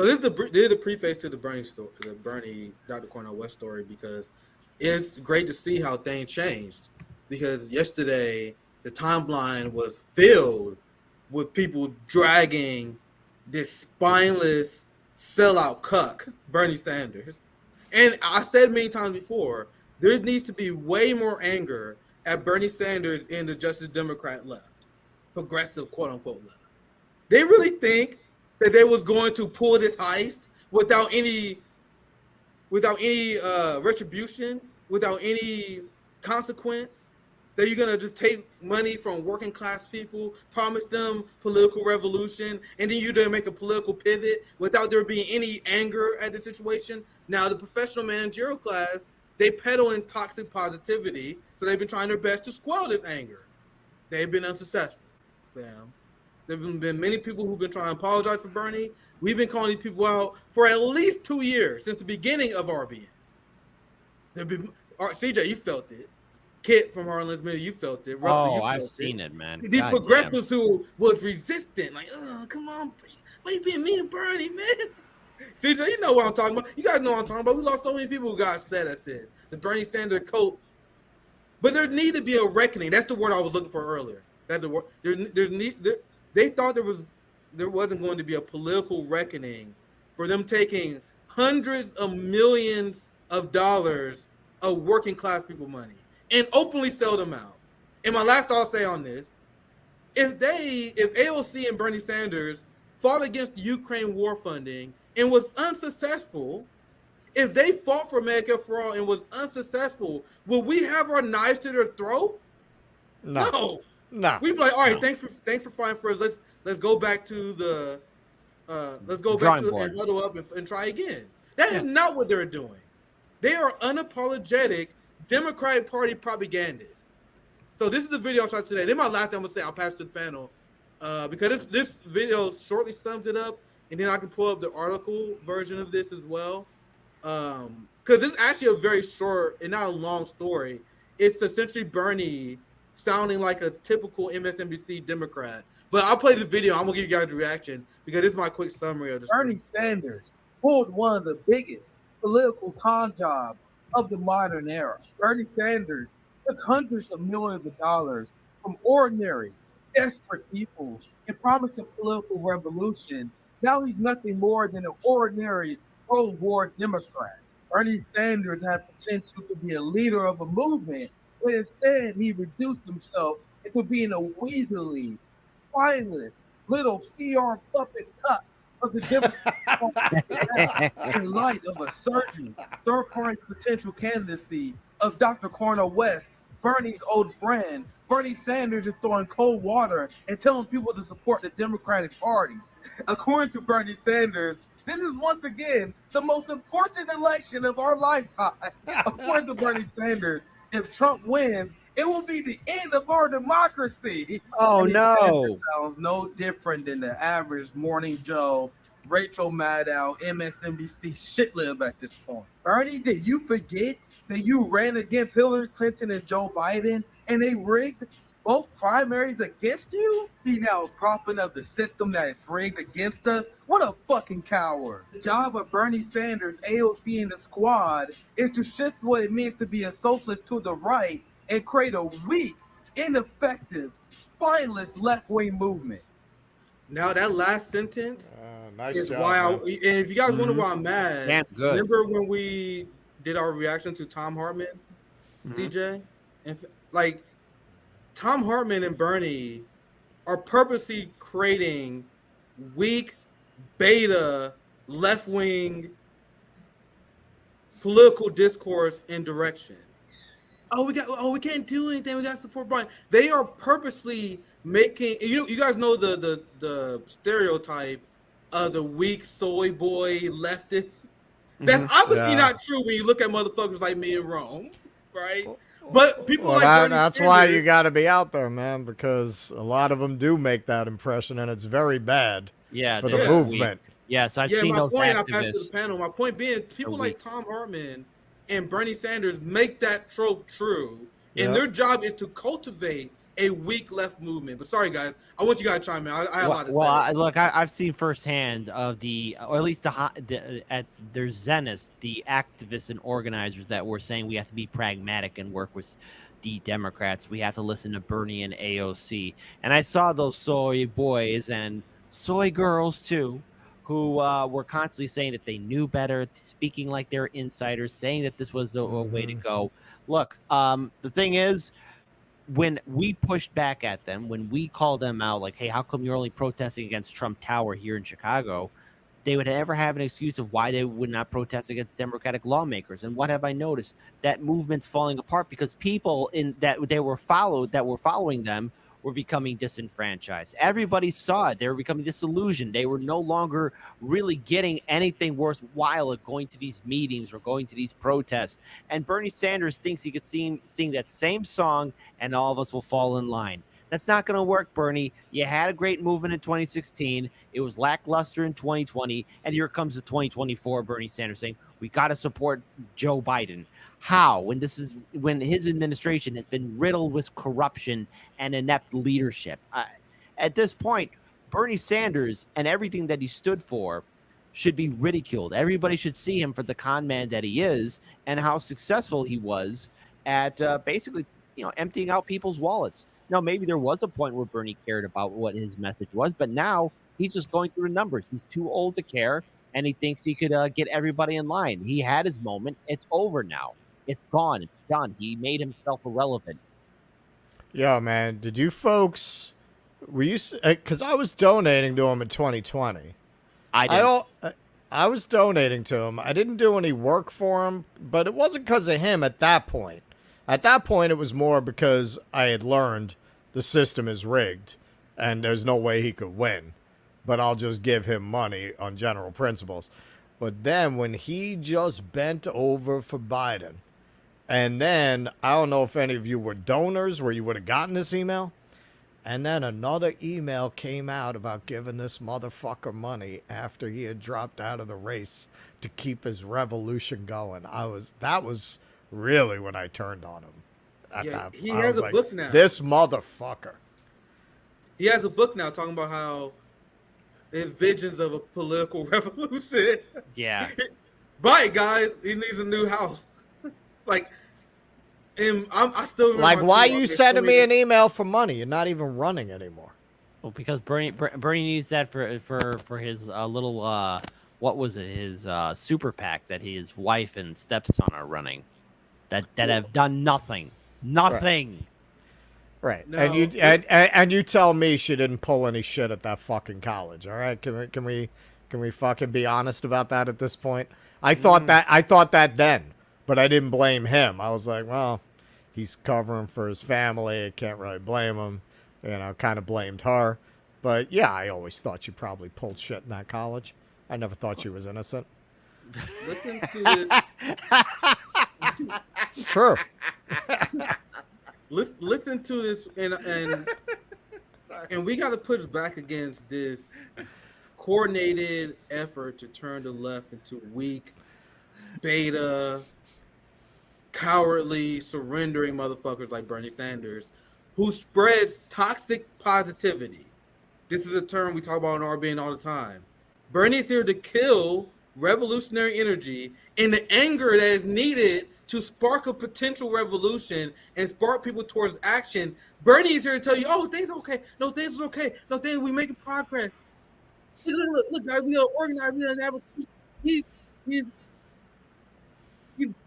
So this is the preface to the Bernie story, the Bernie Dr. Cornel West story, because it's great to see how things changed. Because yesterday the timeline was filled with people dragging this spineless sellout cuck, Bernie Sanders. And I said many times before, there needs to be way more anger at Bernie Sanders and the Justice Democrat left, progressive quote unquote left. They really think that they was going to pull this heist without any retribution, without any consequence, that you're gonna just take money from working class people, promise them political revolution, and then you're gonna make a political pivot without there being any anger at the situation. Now the professional managerial class, they peddle in toxic positivity, so they've been trying their best to squell this anger. They've been unsuccessful. Bam. There have been many people who've been trying to apologize for Bernie. We've been calling these people out for at least 2 years since the beginning of RBN. CJ, you felt it. Kit from RBN Media, you felt it. Russell, you felt I've seen it, man. These progressives who was resistant, like, oh, come on, why you being mean to Bernie, man? CJ, you know what I'm talking about. You guys know what I'm talking about. We lost so many people who got upset at this. The Bernie Sanders coat. But there need to be a reckoning. That's the word I was looking for earlier. That the word they thought there wasn't going to be a political reckoning for them taking hundreds of millions of dollars of working class people money and openly sell them out. And my last I'll say on this, if AOC and Bernie Sanders fought against the Ukraine war funding and was unsuccessful, if they fought for Medicare for all and was unsuccessful, will we have our knives to their throat? No. We'd be like, all right, thanks for fighting for us. Let's go back to the and huddle up and try again. That is not what they're doing. They are unapologetic Democratic Party propagandists. So this is the video I shot today. Then my last thing I'm gonna say, I'll pass to the panel because this video shortly sums it up, and then I can pull up the article version of this as well. Because it's actually a very short and not a long story. It's essentially Bernie sounding like a typical MSNBC Democrat. But I'll play the video. I'm gonna give you guys a reaction because this is my quick summary of this. Bernie Sanders pulled one of the biggest political con jobs of the modern era. Bernie Sanders took hundreds of millions of dollars from ordinary, desperate people and promised a political revolution. Now he's nothing more than an ordinary pro-war Democrat. Bernie Sanders had potential to be a leader of a movement, but instead he reduced himself into being a weaselly, spineless, little PR puppet cut of the Democrat in light of a surging third-party potential candidacy of Dr. Cornel West, Bernie's old friend. Bernie Sanders is throwing cold water and telling people to support the Democratic Party. According to Bernie Sanders, this is once again the most important election of our lifetime. According to Bernie Sanders, if Trump wins, it will be the end of our democracy. Oh, Bernie no. Sanders sounds no different than the average Morning Joe, Rachel Maddow, MSNBC shitlib at this point. Bernie, did you forget that you ran against Hillary Clinton and Joe Biden and they rigged both primaries against you? He now propping up the system that is rigged against us? What a fucking coward. The job of Bernie Sanders, AOC, and the squad is to shift what it means to be a socialist to the right and create a weak, ineffective, spineless left-wing movement. Now that last sentence nice is job, why man. and if you guys wonder why I'm mad, Damn good. remember when we did our reaction to Tom Hartman, CJ? And like Tom Hartman and Bernie are purposely creating weak, beta, left-wing political discourse and direction. We can't do anything. We got to support Biden. They are purposely making you guys know the stereotype of the weak soy boy leftist. That's obviously not true when you look at motherfuckers like me in Rome, right? But people that's why you got to be out there, man, because a lot of them do make that impression, and it's very bad for the movement. Yes, I've seen those activists. I passed to the panel. My point being, people like Tom Hartman and Bernie Sanders make that trope true, and their job is to cultivate a weak left movement. But sorry, guys, I want you guys to chime in. I have a lot to say. Look, I've seen firsthand of or at least at their zenith, the activists and organizers that were saying we have to be pragmatic and work with the Democrats. We have to listen to Bernie and AOC. And I saw those soy boys and soy girls too, who were constantly saying that they knew better, speaking like they're insiders, saying that this was the way to go. Look, the thing is, when we pushed back at them, when we called them out, like, hey, how come you're only protesting against Trump Tower here in Chicago? They would never have an excuse of why they would not protest against Democratic lawmakers. And what have I noticed? That movement's falling apart because people that were following them were becoming disenfranchised. Everybody saw it. They were becoming disillusioned. They were no longer really getting anything worthwhile of going to these meetings or going to these protests. And Bernie Sanders thinks he could sing that same song and all of us will fall in line. That's not going to work, Bernie. You had a great movement in 2016. It was lackluster in 2020. And here comes the 2024 Bernie Sanders saying, we got to support Joe Biden. How? When his administration has been riddled with corruption and inept leadership. At this point, Bernie Sanders and everything that he stood for should be ridiculed. Everybody should see him for the con man that he is and how successful he was at basically, emptying out people's wallets. Now, maybe there was a point where Bernie cared about what his message was, but now he's just going through the numbers. He's too old to care, and he thinks he could get everybody in line. He had his moment. It's over now. It's gone. It's done. He made himself irrelevant. Yeah, man. Did you folks... Because I was donating to him in 2020. I was donating to him. I didn't do any work for him, but it wasn't because of him at that point. At that point, it was more because I had learned the system is rigged and there's no way he could win. But I'll just give him money on general principles. But then when he just bent over for Biden, and then I don't know if any of you were donors where you would have gotten this email. And then another email came out about giving this motherfucker money after he had dropped out of the race to keep his revolution going. That was really when I turned on him. He has a book now. This motherfucker. He has a book now talking about how his visions of a political revolution. Yeah. Buy it, guys. He needs a new house. And I still remember why you sending me an email for money? You're not even running anymore. Well, because Bernie needs that for his little what was it? His super PAC that his wife and stepson are running. That have done nothing. Right. No, and you tell me she didn't pull any shit at that fucking college. All right. Can we fucking be honest about that at this point? I thought that then, but I didn't blame him. I was like, well, he's covering for his family. I can't really blame him. Kind of blamed her. But yeah, I always thought she probably pulled shit in that college. I never thought she was innocent. Listen to this. It's true. Listen to this, and we got to push back against this coordinated effort to turn the left into weak, beta, cowardly, surrendering motherfuckers like Bernie Sanders, who spreads toxic positivity. This is a term we talk about on RBN all the time. Bernie's here to kill revolutionary energy and the anger that is needed to spark a potential revolution and spark people towards action. Bernie is here to tell you, oh, things are okay. No, things are okay. No, we're making progress. Look, guys, we are organized. We don't have a... He's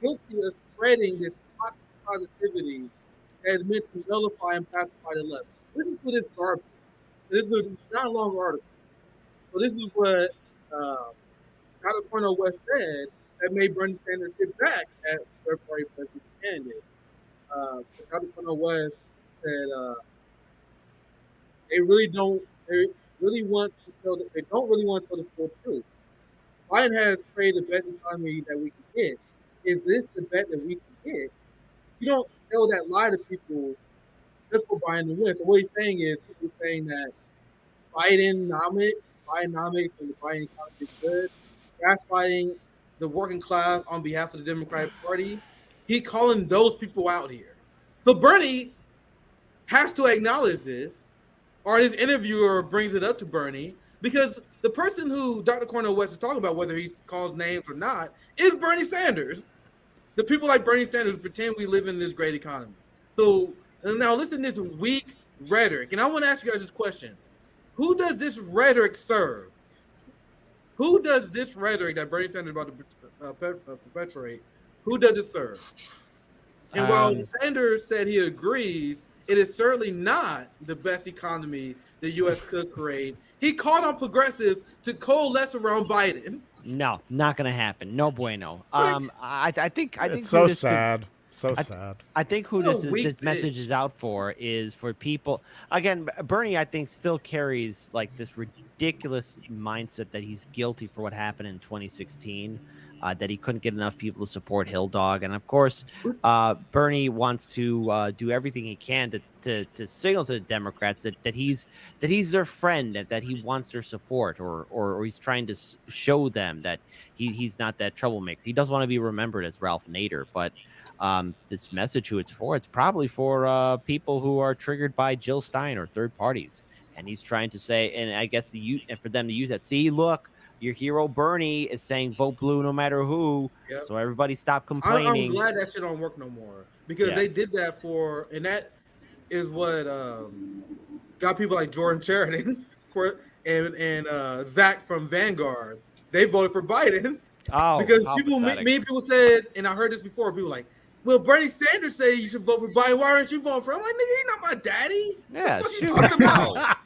guilty of spreading this toxic positivity that is meant to nullify and pacify the left. Listen to this garbage. This is not a long article. So this is what Dr. Cornel West said that made Bernie Sanders get back at third-party president candidate. Dr. Cornel West said they don't really want to tell the full truth. Biden has created the best economy that we can get. Is this the bet that we can get? You don't tell that lie to people just for Biden to win. So what he's saying is, people saying that Bidenomics and the Biden economy is good, gaslighting the working class on behalf of the Democratic Party. He calling those people out here. So Bernie has to acknowledge this, or this interviewer brings it up to Bernie, because the person who Dr. Cornel West is talking about, whether he calls names or not, is Bernie Sanders. The people like Bernie Sanders pretend we live in this great economy. So now listen to this weak rhetoric, and I want to ask you guys this question. Who does this rhetoric serve? Who does this rhetoric that Bernie Sanders is about to perpetuate, who does it serve? And while Sanders said he agrees, it is certainly not the best economy the U.S. could create. He called on progressives to coalesce around Biden. No, not going to happen. No bueno. I think it's so sad. So sad. I think who this message is out for is for people. Again, Bernie, I think, still carries like this ridiculous mindset that he's guilty for what happened in 2016, that he couldn't get enough people to support Hill Dog. And of course, Bernie wants to do everything he can to signal to the Democrats that he's their friend, that he wants their support, or he's trying to show them that he's not that troublemaker. He doesn't want to be remembered as Ralph Nader, but this message who it's probably for people who are triggered by Jill Stein or third parties. And he's trying to say, and I guess for them to use that. See, look, your hero Bernie is saying vote blue no matter who. Yep. So everybody stop complaining. I'm glad that shit don't work no more, because they did that and that is what got people like Jordan Sheridan and Zach from Vanguard. They voted for Biden. Oh, because people said, and I heard this before, people like, well, Bernie Sanders say you should vote for Biden. Why aren't you voting for him? I'm like, nigga, he's not my daddy. Yeah, what you talking about?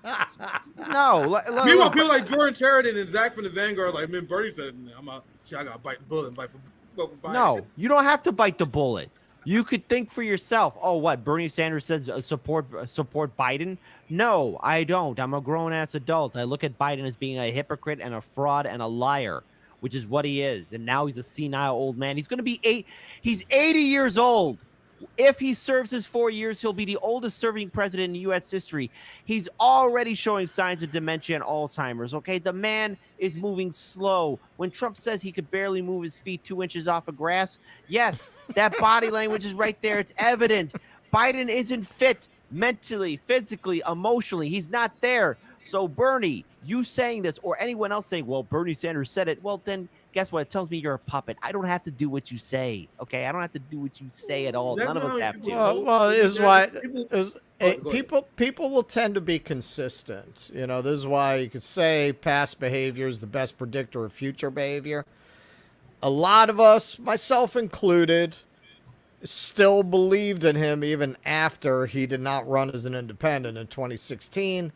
No. Meanwhile, people like Jordan Sheridan and Zach from the Vanguard, like, man, Bernie said, I got to bite the bullet and vote for Biden. No, you don't have to bite the bullet. You could think for yourself. Oh, what? Bernie Sanders says support Biden? No, I don't. I'm a grown-ass adult. I look at Biden as being a hypocrite and a fraud and a liar, which is what he is. And now he's a senile old man. He's going to be He's 80 years old. If he serves his 4 years, he'll be the oldest serving president in U.S. history. He's already showing signs of dementia and Alzheimer's, okay? The man is moving slow. When Trump says he could barely move his feet 2 inches off of grass, yes, that body language is right there. It's evident. Biden isn't fit mentally, physically, emotionally. He's not there. So, Bernie, you saying this, or anyone else saying, well, Bernie Sanders said it, well, then guess what? It tells me you're a puppet. I don't have to do what you say, okay? I don't have to do what you say at all. None of us have to. Well, is why people will tend to be consistent. You know, this is why you could say past behavior is the best predictor of future behavior. A lot of us, myself included, still believed in him even after he did not run as an independent in 2016.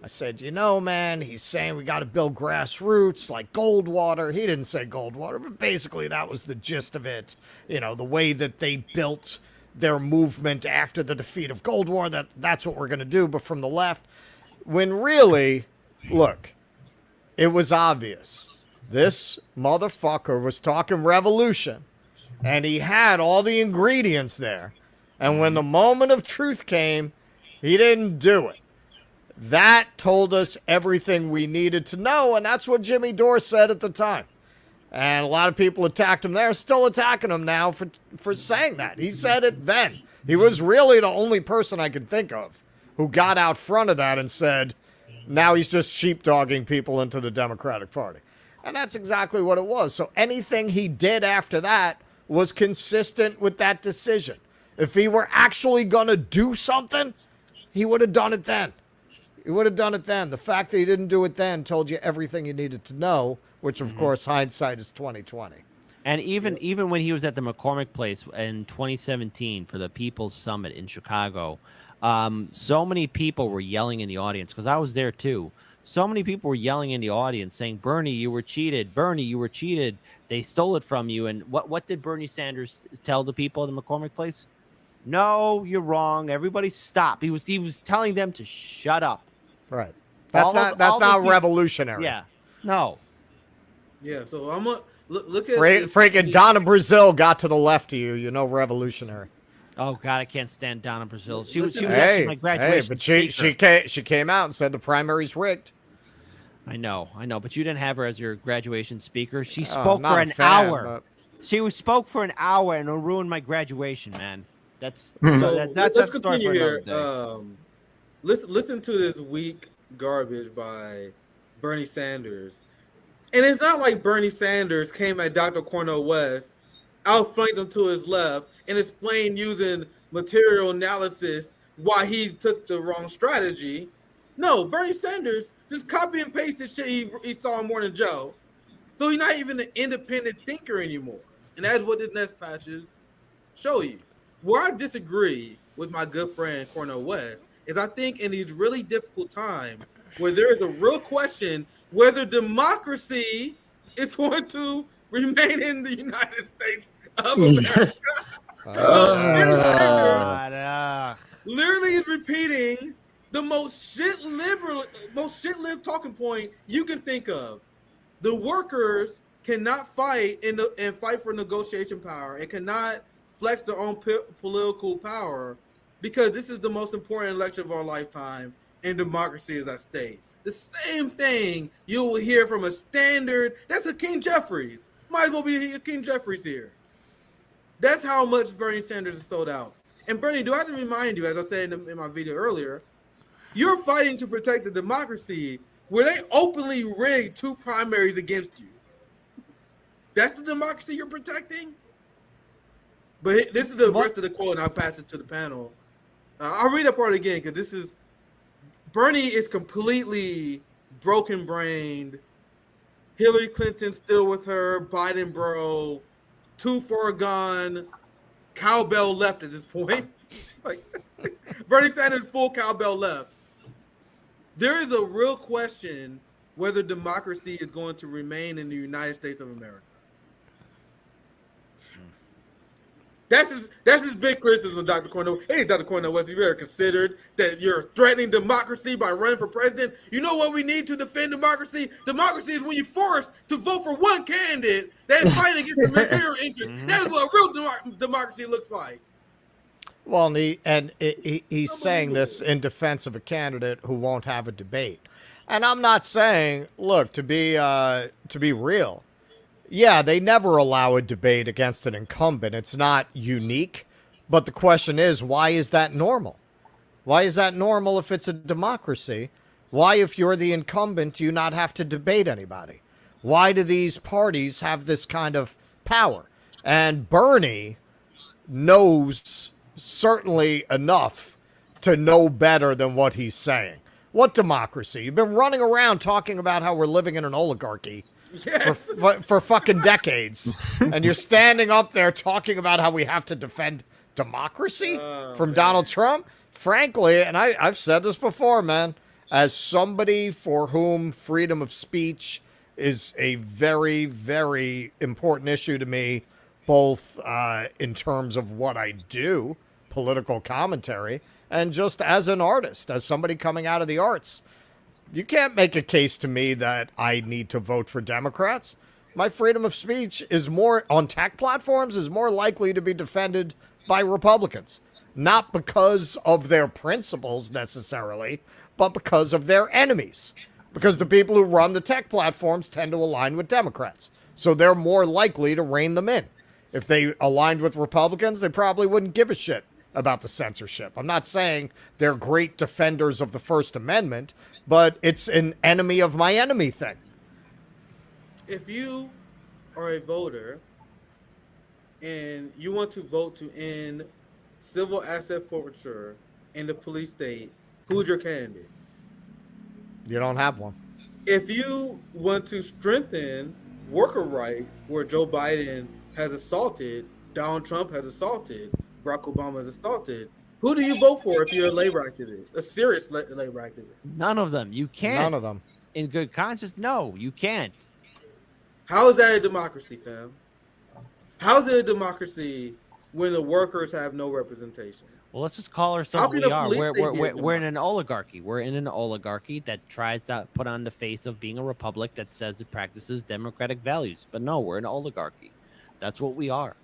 I said, man, he's saying we got to build grassroots like Goldwater. He didn't say Goldwater, but basically that was the gist of it. You know, the way that they built their movement after the defeat of Goldwater, that's what we're going to do, but from the left. When really, look, it was obvious. This motherfucker was talking revolution, and he had all the ingredients there. And when the moment of truth came, he didn't do it. That told us everything we needed to know, and that's what Jimmy Dore said at the time. And a lot of people attacked him there, still attacking him now for saying that. He said it then. He was really the only person I can think of who got out front of that and said, now he's just sheepdogging people into the Democratic Party. And that's exactly what it was. So anything he did after that was consistent with that decision. If he were actually going to do something, he would have done it then. He would have done it then. The fact that he didn't do it then told you everything you needed to know, which, of course, hindsight is 20/20. And even when he was at the McCormick place in 2017 for the People's Summit in Chicago, so many people were yelling in the audience, because I was there too. So many people were yelling in the audience saying, Bernie, you were cheated. Bernie, you were cheated. They stole it from you. And what did Bernie Sanders tell the people at the McCormick place? No, you're wrong. Everybody stop. He was telling them to shut up. Right. That's not revolutionary. Yeah. No. Yeah. So I'm gonna look at freaking Donna Brazil got to the left of you. Revolutionary. Oh God, I can't stand Donna Brazil. She was actually my graduation. But she came out and said the primary's rigged. I know. But you didn't have her as your graduation speaker. She spoke for an hour. She spoke for an hour and it ruined my graduation, man. That's So that's let's a story continue for here. another day. Listen to this weak garbage by Bernie Sanders. And it's not like Bernie Sanders came at Dr. Cornel West, outflanked him to his left, and explained using material analysis why he took the wrong strategy. No, Bernie Sanders just copy and pasted shit he saw in Morning Joe. So he's not even an independent thinker anymore. And that's what the next patches show you. Where I disagree with my good friend Cornel West is I think in these really difficult times where there is a real question whether democracy is going to remain in the United States of America. Literally is repeating the most shit-lived talking point you can think of. The workers cannot fight and fight for negotiation power and cannot flex their own political power because this is the most important election of our lifetime and democracy is at stake. The same thing you will hear from a standard. That's a King Jeffries. Might as well be a King Jeffries here. That's how much Bernie Sanders is sold out. And Bernie, do I have to remind you, as I said in my video earlier, you're fighting to protect the democracy where they openly rigged 2 primaries against you. That's the democracy you're protecting? But this is the rest of the quote, and I'll pass it to the panel. I'll read that part again, because this is... Bernie is completely broken-brained. Hillary Clinton still with her. Biden, bro. Too far gone. Cowbell left at this point. Like Bernie Sanders full cowbell left. There is a real question whether democracy is going to remain in the United States of America. That's his big criticism of Dr. Cornel. Hey, Dr. Cornel West, you ever considered that you're threatening democracy by running for president? You know what we need to defend democracy? Democracy is when you're forced to vote for one candidate that is fighting against the material interest. That's what real democracy looks like. Well, he's saying this in defense of a candidate who won't have a debate. And I'm not saying, look, to be real, yeah, they never allow a debate against an incumbent. It's not unique. But the question is, why is that normal? Why is that normal if it's a democracy? Why, if you're the incumbent, do you not have to debate anybody? Why do these parties have this kind of power? And Bernie knows certainly enough to know better than what he's saying. What democracy? You've been running around talking about how we're living in an oligarchy. Yes. For fucking decades. And you're standing up there talking about how we have to defend democracy from Donald Trump. Frankly, and I've said this before, man, as somebody for whom freedom of speech is a very, very important issue to me, both in terms of what I do, political commentary, and just as an artist, as somebody coming out of the arts. You can't make a case to me that I need to vote for Democrats. My freedom of speech is more on tech platforms is more likely to be defended by Republicans, not because of their principles necessarily, but because of their enemies. Because the people who run the tech platforms tend to align with Democrats. So they're more likely to rein them in. If they aligned with Republicans, they probably wouldn't give a shit about the censorship. I'm not saying they're great defenders of the First Amendment, but it's an enemy of my enemy thing. If you are a voter and you want to vote to end civil asset forfeiture in the police state, who's your candidate? You don't have one. If you want to strengthen worker rights where Joe Biden has assaulted, Donald Trump has assaulted, Barack Obama has assaulted, who do you vote for if you're a labor activist, a serious labor activist? None of them. You can't. None of them. In good conscience, no, you can't. How is that a democracy, fam? How is it a democracy when the workers have no representation? Well, let's just call ourselves we are. We're in an oligarchy. We're in an oligarchy that tries to put on the face of being a republic that says it practices democratic values. But no, we're an oligarchy. That's what we are.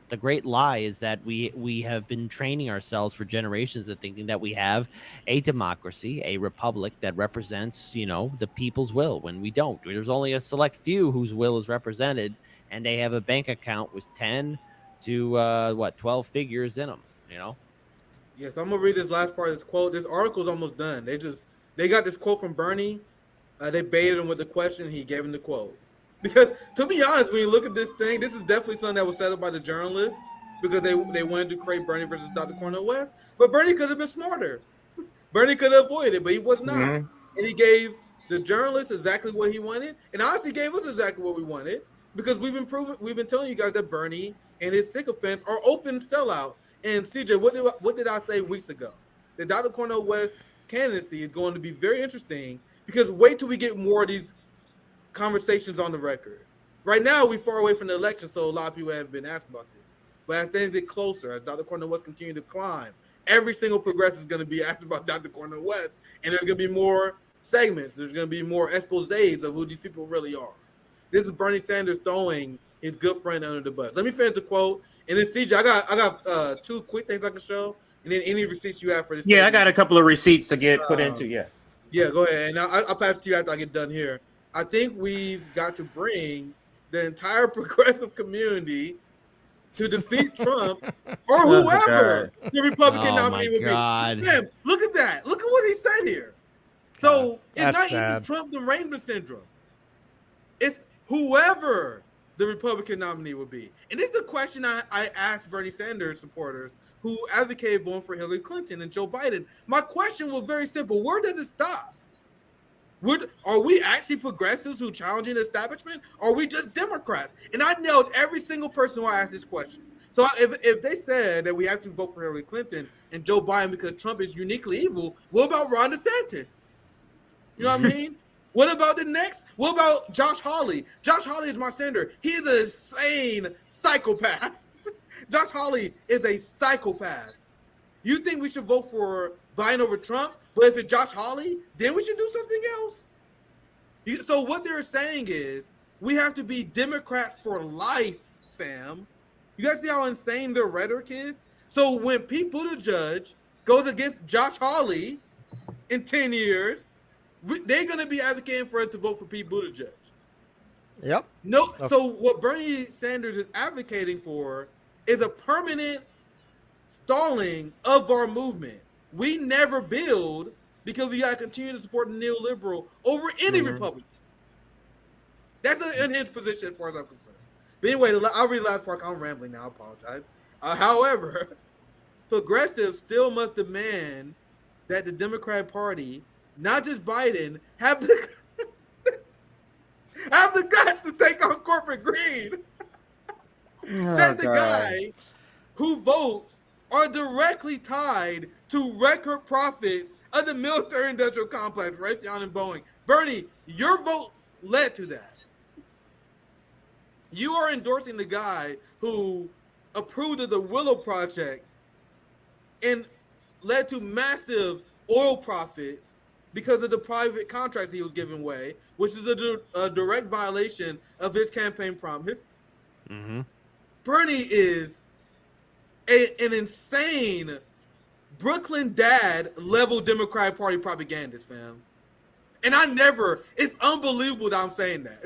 The great lie is that we have been training ourselves for generations of thinking that we have a democracy, a republic that represents, the people's will, when we don't. There's only a select few whose will is represented, and they have a bank account with 10 to 12 figures in them. Yes, I'm gonna read this last part of this quote. This article's almost done. They got this quote from Bernie. They baited him with the question. He gave him the quote. Because to be honest, when you look at this thing, this is definitely something that was set up by the journalists because they wanted to create Bernie versus Dr. Cornel West. But Bernie could have been smarter. Bernie could have avoided it, but he was not. And he gave the journalists exactly what he wanted, and honestly gave us exactly what we wanted because we've been telling you guys that Bernie and his sycophants are open sellouts. And CJ, what did I say weeks ago? The Dr. Cornel West candidacy is going to be very interesting because wait till we get more of these conversations on the record. Right now, we're far away from the election, so a lot of people have been asked about this. But as things get closer, as Dr. Cornel West continue to climb, every single progressive is going to be asked about Dr. Cornel West, and there's going to be more segments. There's going to be more exposés of who these people really are. This is Bernie Sanders throwing his good friend under the bus. Let me finish the quote, and then CJ, I got 2 quick things I can show, and then any receipts you have for this. Yeah, I got a couple of receipts to get put into. Yeah, go ahead, and I'll pass it to you after I get done here. I think we've got to bring the entire progressive community to defeat Trump or whoever the Republican nominee would be. Man, look at that. Look at what he said here. So it's not even Trump and Rainbow syndrome. It's whoever the Republican nominee would be. And this is the question I asked Bernie Sanders supporters who advocated voting for Hillary Clinton and Joe Biden. My question was very simple. Where does it stop? Are we actually progressives who challenging the establishment? Or are we just Democrats? And I nailed every single person who asked this question. So if they said that we have to vote for Hillary Clinton and Joe Biden because Trump is uniquely evil, what about Ron DeSantis? You know what I mean? What about the next? What about Josh Hawley? Josh Hawley is my senator. He's an insane psychopath. Josh Hawley is a psychopath. You think we should vote for Biden over Trump? But if it's Josh Hawley, then we should do something else. So what they're saying is we have to be Democrat for life, fam. You guys see how insane their rhetoric is? So when Pete Buttigieg goes against Josh Hawley in 10 years, they're going to be advocating for us to vote for Pete Buttigieg. Yep. No. So what Bernie Sanders is advocating for is a permanent stalling of our movement. We never build because we got to continue to support the neoliberal over any Republican. That's an unhinged position as far as I'm concerned. But anyway, I'll read the last part. I'm rambling now. I apologize. However, progressives still must demand that the Democratic Party, not just Biden, have the guts to take on corporate greed. Said the guy who votes are directly tied to record profits of the military-industrial complex, Raytheon and Boeing. Bernie, your votes led to that. You are endorsing the guy who approved of the Willow Project and led to massive oil profits because of the private contracts he was giving away, which is a direct violation of his campaign promise. Bernie is an insane Brooklyn dad level Democratic Party propagandist, fam. And it's unbelievable that I'm saying that.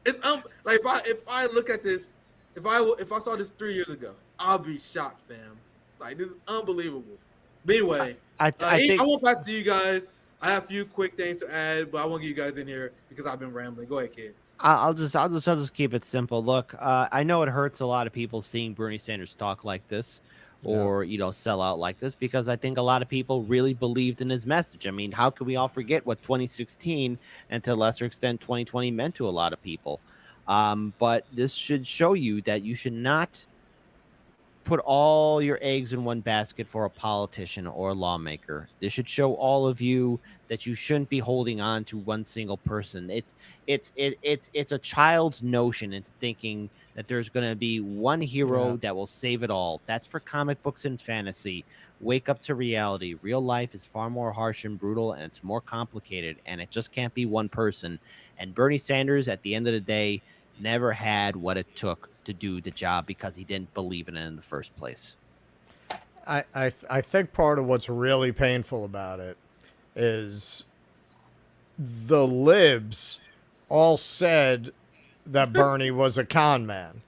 It's like if I look at this, if I saw this 3 years ago, I'll be shocked, fam. Like, this is unbelievable. But anyway, I won't pass it to you guys. I have a few quick things to add, but I won't get you guys in here because I've been rambling. Go ahead, kid. I'll just keep it simple. Look, I know it hurts a lot of people seeing Bernie Sanders talk like this, or sell out like this, because I think a lot of people really believed in his message. I mean, how could we all forget what 2016 and to a lesser extent 2020 meant to a lot of people? But this should show you that you should not put all your eggs in one basket for a politician or a lawmaker. This should show all of you that you shouldn't be holding on to one single person. It's a child's notion into thinking that there's going to be one hero that will save it all. That's for comic books and fantasy. Wake up to reality. Real life is far more harsh and brutal, and it's more complicated, and it just can't be one person. And Bernie Sanders, at the end of the day, never had what it took to do the job because he didn't believe in it in the first place. I think part of what's really painful about it is the libs all said that Bernie was a con man.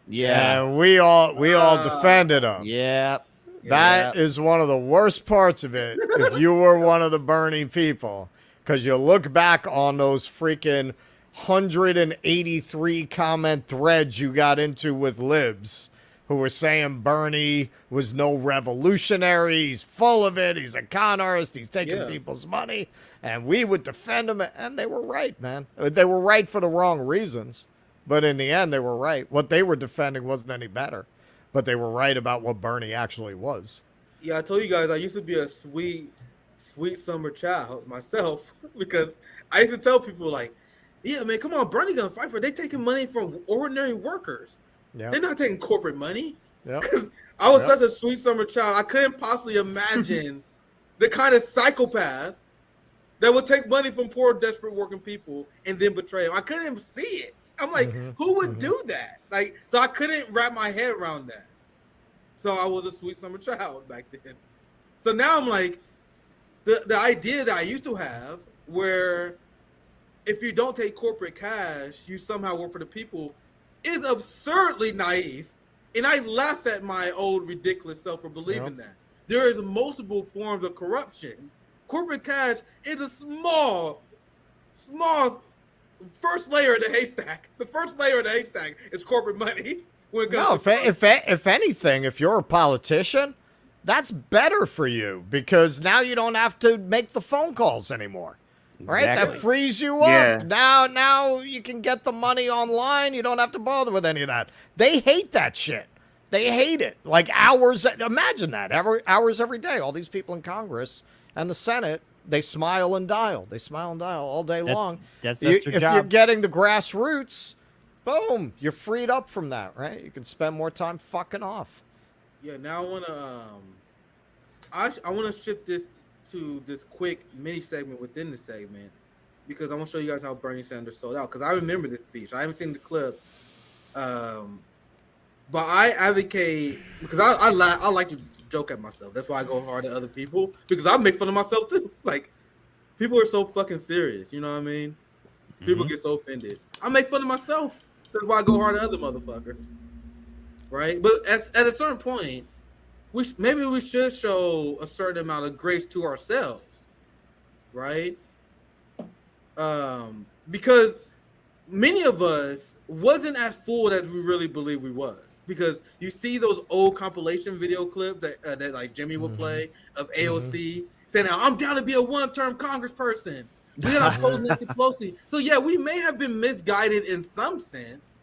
Yeah. And we all defended him. Yeah. That is one of the worst parts of it. If you were one of the Bernie people, because you look back on those freaking 183 comment threads you got into with Libs, who were saying Bernie was no revolutionary, he's full of it, he's a con artist, he's taking people's money, and we would defend him, and they were right, man. They were right for the wrong reasons, but in the end, they were right. What they were defending wasn't any better, but they were right about what Bernie actually was. Yeah, I told you guys I used to be a sweet summer child myself because I used to tell people like, yeah, man, come on, Bernie gonna fight for it. They taking money from ordinary workers. Yep. They're not taking corporate money. Because I was such a sweet summer child. I couldn't possibly imagine the kind of psychopath that would take money from poor, desperate working people and then betray them. I couldn't even see it. I'm like, who would do that? Like, so I couldn't wrap my head around that. So I was a sweet summer child back then. So now I'm like, the idea that I used to have where if you don't take corporate cash, you somehow work for the people is absurdly naive. And I laugh at my old ridiculous self for believing that. There is multiple forms of corruption. Corporate cash is a small first layer of the haystack. The first layer of the haystack is corporate money. No, if anything, if you're a politician, that's better for you because now you don't have to make the phone calls anymore. Right? Exactly. That frees you up. Yeah. Now you can get the money online. You don't have to bother with any of that. They hate that shit. They hate it. Like hours. Imagine that. Hours every day. All these people in Congress and the Senate, they smile and dial. They smile and dial all day long. That's their job. If you're getting the grassroots, boom, you're freed up from that, right? You can spend more time fucking off. Yeah, now I wanna shift this to this quick mini segment within the segment because I want to show you guys how Bernie Sanders sold out because I remember this speech. I haven't seen the clip, but I advocate because I like to joke at myself. That's why I go hard at other people because I make fun of myself too. Like people are so fucking serious, you know what I mean? People get so offended. I make fun of myself. That's why I go hard at other motherfuckers, right? But at a certain point, maybe we should show a certain amount of grace to ourselves, right? Because many of us wasn't as fooled as we really believe we was. Because you see those old compilation video clips that like Jimmy would play of AOC saying, "I'm down to be a one-term congressperson. We gotta oppose Nancy Pelosi." So yeah, we may have been misguided in some sense,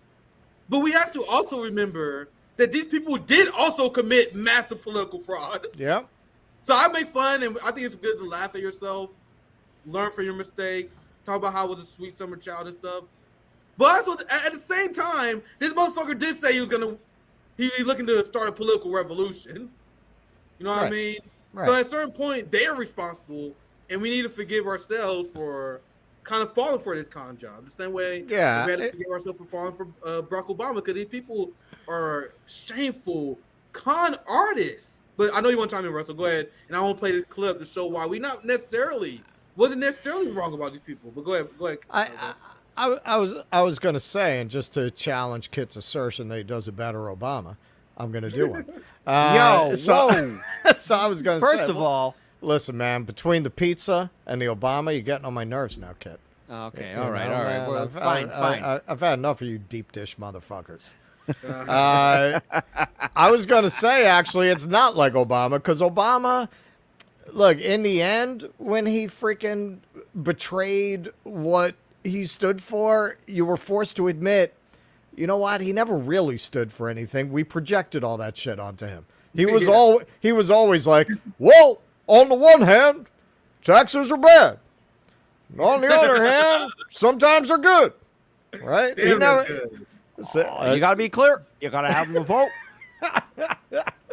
but we have to also remember that these people did also commit massive political fraud. Yeah. So I make fun, and I think it's good to laugh at yourself, learn from your mistakes, talk about how I was a sweet summer child and stuff. But also, at the same time, this motherfucker did say he's looking to start a political revolution. You know what I mean? Right. So at a certain point, they're responsible, and we need to forgive ourselves for kind of falling for this con job. The same way we had to forgive ourselves for falling for Barack Obama because these people are shameful con artists. But I know you want to chime in, Russell. Go ahead, and I won't play this clip to show why we wasn't necessarily wrong about these people. But go ahead. I was going to say, and just to challenge Kit's assertion that he does a better Obama, I'm going to do one. So I was going to say, first of all, listen, man, between the pizza and the Obama, you're getting on my nerves now, Kit. Okay, all right. Well, fine. I've had enough of you deep dish motherfuckers. I was going to say, actually, it's not like Obama, because Obama, look, in the end, when he freaking betrayed what he stood for, you were forced to admit, you know what? He never really stood for anything. We projected all that shit onto him. He was always like, well, on the one hand, taxes are bad. On the other hand, sometimes they're good. Right? You got to be clear. You got to have them vote.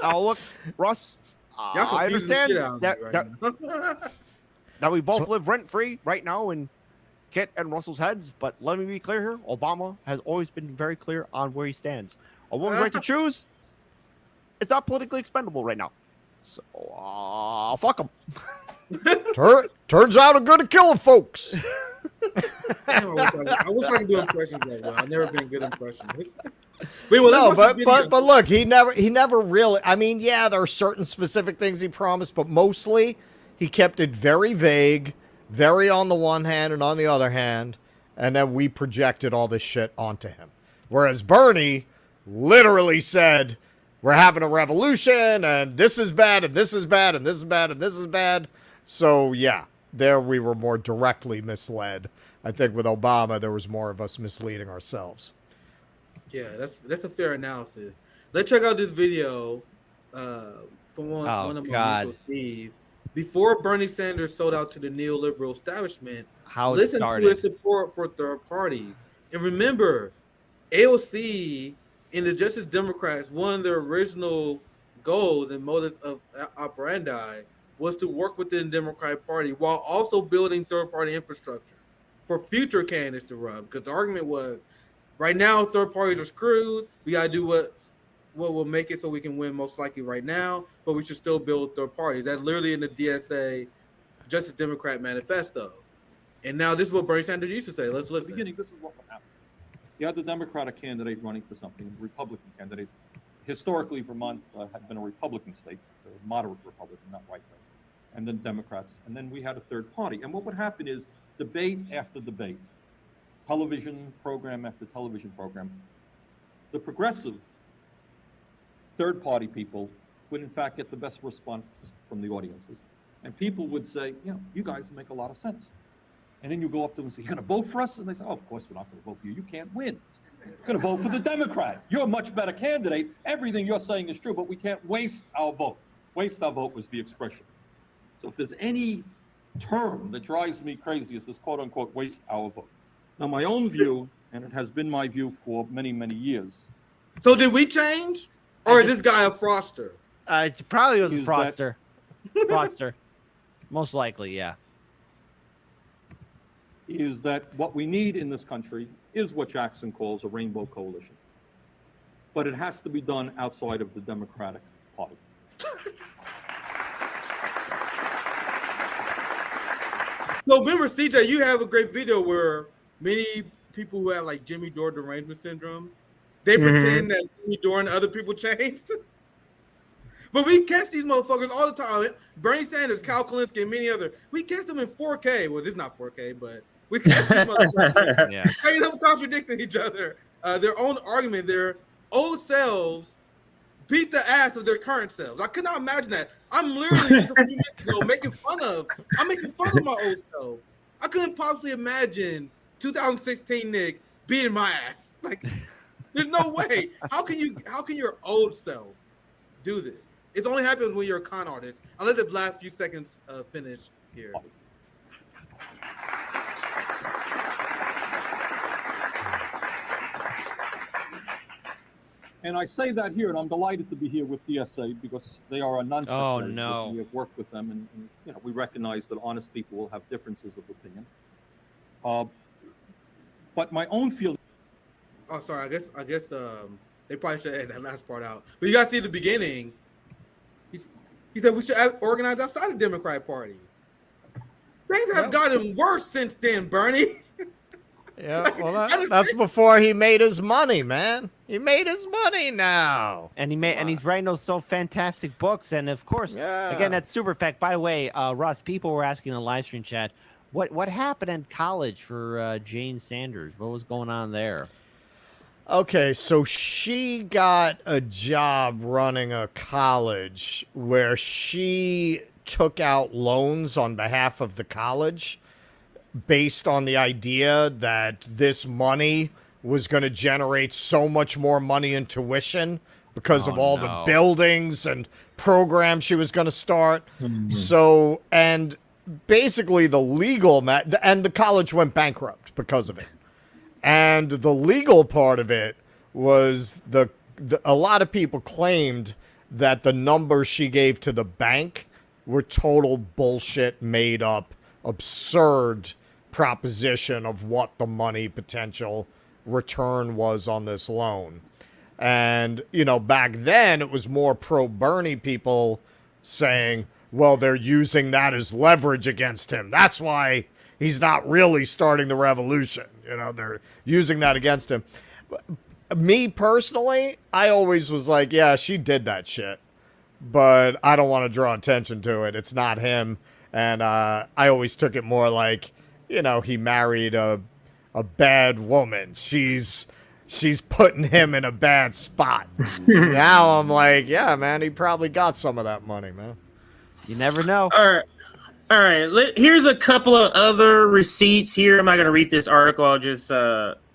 Now, look, Russ, I understand that we both live rent-free right now in Kit and Russell's heads, but let me be clear here. Obama has always been very clear on where he stands. A woman's right to choose is not politically expendable right now. So, fuck him. Turns out I'm good at killing folks. I wish I could do impressions that well. I've never been good impressions. No, but look, he never really. I mean, yeah, there are certain specific things he promised, but mostly he kept it very vague, very on the one hand and on the other hand, and then we projected all this shit onto him. Whereas Bernie literally said, "We're having a revolution, and this is bad, and this is bad, and this is bad, and this is bad." So yeah, there we were more directly misled. I think with Obama, there was more of us misleading ourselves. Yeah, that's a fair analysis. Let's check out this video from one of my mutual Steve. Before Bernie Sanders sold out to the neoliberal establishment, listen to his support for third parties. And remember, AOC and the Justice Democrats, one of their original goals and motives of operandi was to work within the Democratic Party while also building third-party infrastructure for future candidates to run. Because the argument was, right now, third parties are screwed. We got to do what will make it so we can win most likely right now, but we should still build third parties. That's literally in the DSA Justice Democrat manifesto. And now this is what Bernie Sanders used to say. Let's listen. At the beginning, this is what would happen. You had the Democratic candidate running for something, the Republican candidate. Historically, Vermont had been a Republican state, a moderate Republican, not right wing, and then Democrats. And then we had a third party. And what would happen is debate after debate, television program after television program, the progressive third party people would in fact get the best response from the audiences. And people would say, you guys make a lot of sense. And then you go up to them and say, "You're going to vote for us?" And they say, "Oh, of course we're not going to vote for you. You can't win. You're going to vote for the Democrat. You're a much better candidate. Everything you're saying is true, but we can't waste our vote." Waste our vote was the expression. So if there's any term that drives me crazy, is this quote unquote waste our vote. Now, my own view, and it has been my view for many, many years. So did we change? Or is this guy a fraudster? It probably was a fraudster. Fraudster. Most likely, yeah. Is that what we need in this country is what Jackson calls a rainbow coalition. But it has to be done outside of the Democratic Party. So remember, CJ, you have a great video where many people who have like Jimmy Dore derangement syndrome, they pretend that Jimmy Dore and other people changed. But we catch these motherfuckers all the time. Bernie Sanders, Kyle Kalinske, and many other. We catch them in 4K. Well, this is not 4K, but we catch these motherfuckers straight up contradicting each other. Their own argument, their old selves beat the ass of their current selves. I could not imagine that. I'm literally just a few minutes ago making fun of my old self. I couldn't possibly imagine 2016 Nick beating my ass. Like, there's no way. How can your old self do this? It only happens when you're a con artist. I'll let the last few seconds finish here. And I say that here, and I'm delighted to be here with DSA because they are a non-sectarian. Oh, no. We have worked with them, and we recognize that honest people will have differences of opinion. But my own feeling. Oh, sorry. I guess they probably should have that last part out. But you got to see the beginning. He said we should organize outside the Democratic Party. Things have gotten worse since then, Bernie. Yeah, well, that's before he made his money, man. He made his money now, and he's writing those so fantastic books. And of course, again, that's super PAC. By the way, Russ, people were asking in the live stream chat, what happened in college for Jane Sanders? What was going on there? Okay, so she got a job running a college where she took out loans on behalf of the college based on the idea that this money was going to generate so much more money in tuition because of all the buildings and programs she was going to start. So, and basically the legal, and the college went bankrupt because of it. And the legal part of it was a lot of people claimed that the numbers she gave to the bank were total bullshit, made up, absurd proposition of what the money potential return was on this loan. And, back then it was more pro-Bernie people saying, well, they're using that as leverage against him. That's why he's not really starting the revolution. They're using that against him. me personally, I always was like, yeah, she did that shit, but I don't want to draw attention to it. It's not him. And I always took it more like, you know, he married a bad woman. She's putting him in a bad spot. Now I'm like, yeah, man, he probably got some of that money, man. You never know. All right. Here's a couple of other receipts here. I'm not going to read this article. I'll just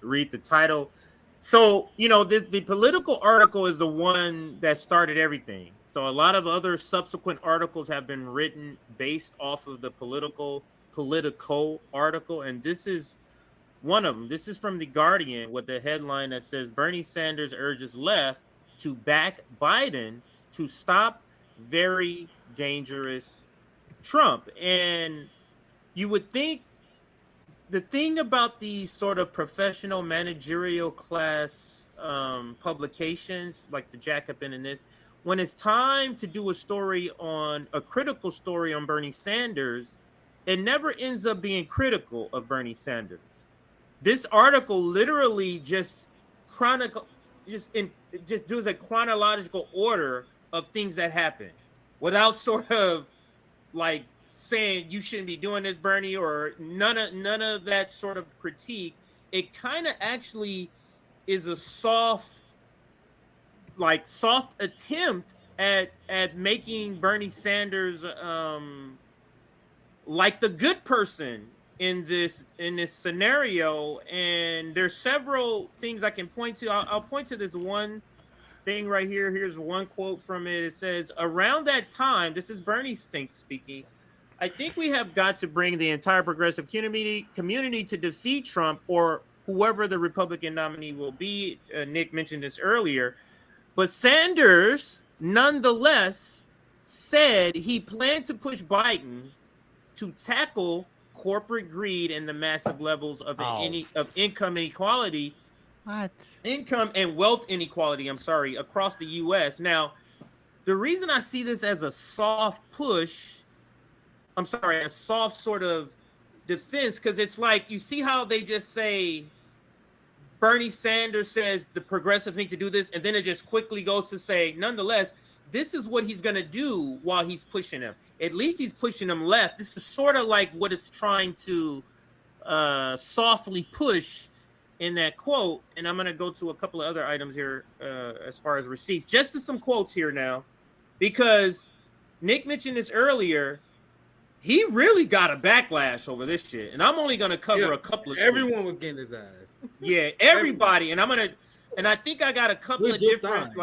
read the title. So, you know, the political article is the one that started everything. So a lot of other subsequent articles have been written based off of the Politico article. And this is one of them. This is from The Guardian with the headline that says Bernie Sanders urges left to back Biden to stop very dangerous Trump. And you would think the thing about these sort of professional managerial class publications like the Jacobin and this, when it's time to do a critical story on Bernie Sanders, it never ends up being critical of Bernie Sanders. This article literally just does a chronological order of things that happen without sort of like saying you shouldn't be doing this, Bernie, or none of that sort of critique. It kind of actually is a soft attempt at making Bernie Sanders like the good person in this scenario. And there's several things I can point to. I'll point to this one thing right here. Here's one quote from it. It says, around that time, this is Bernie speaking, I think we have got to bring the entire progressive community to defeat Trump or whoever the Republican nominee will be. Nick mentioned this earlier. But Sanders, nonetheless, said he planned to push Biden to tackle corporate greed and the massive levels of income inequality. What? Income and wealth inequality, across the U.S. Now, the reason I see this as a soft push, a soft sort of defense, because it's like, you see how they just say, Bernie Sanders says the progressives need to do this, and then it just quickly goes to say, nonetheless, this is what he's going to do while he's pushing him. At least he's pushing him left. This is sort of like what it's trying to softly push in that quote. And I'm going to go to a couple of other items here as far as receipts. Just to some quotes here now, because Nick mentioned this earlier. He really got a backlash over this shit. And I'm only going to cover a couple of Everyone tweets. was getting his ass. Yeah, everybody. And I think I got a couple of different,